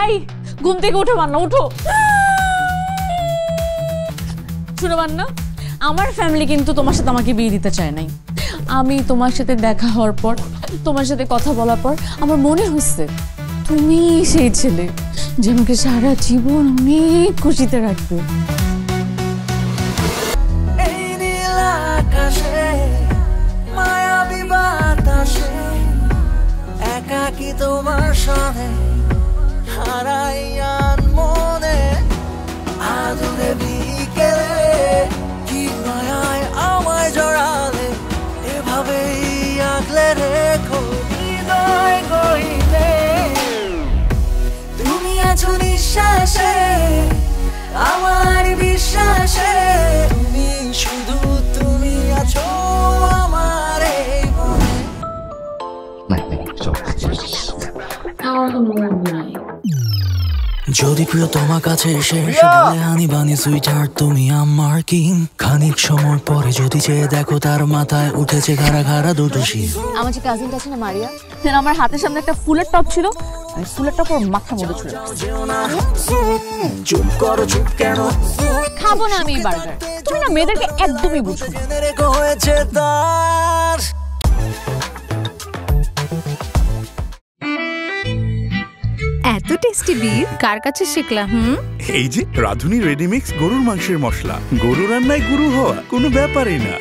এই ঘুম থেকে উঠো মান্না, উঠো। শুনো মান্না, আমার ফ্যামিলি কিন্তু তোমার সাথে আমাকে বিয়ে দিতে চায় নাই। আমি তোমার সাথে দেখা হওয়ার পর, তোমার সাথে কথা বলার পর আমার মনে হচ্ছে তুমি সেই ছেলে যে আমাকে সারা জীবন অনেক খুশিতে রাখবে। মায়াবী বাতাসে একাকী তোমার সাথে হারাই মনে আদুরে বিকেলে কি মায়ায় আমায় জড়ালে এভাবেই আগলে রেখো হৃদয় গহিনে। তুমি আছো নিঃশ্বাসে আমার বিশ্বাসে, তুমি শুধু তুমি আছো আমার এই মনে। যদি প্রিয় তোমার কাছে এসে বলে হানি বানি সুইটার তুমি আমার কিং, খানিক সময় পরে যদি চেয়ে দেখো তার মাথায় উঠেছে ঘাড়া ঘাড়া দুটো শীত। আমার যে কাজিনটা আছে না মারিয়া, আমার হাতের সামনে একটা ফুলের টপ ছিল, আমি ফুলের টপ ওর মাথার মধ্যে ছুঁড়ে চুপ করো চুপ কেন, খাবো না আমি এই বার্গার। তুমি না মেয়েদেরকে একদমই বুঝো না। হয়েছে তার এত টেস্টি বিফ কার কাছে শিখলা? এই যে রাধুনী রেডিমিক্স গরুর মাংসের মশলা, গরু রান্নায় গুরু হওয়া কোনো ব্যাপারই না।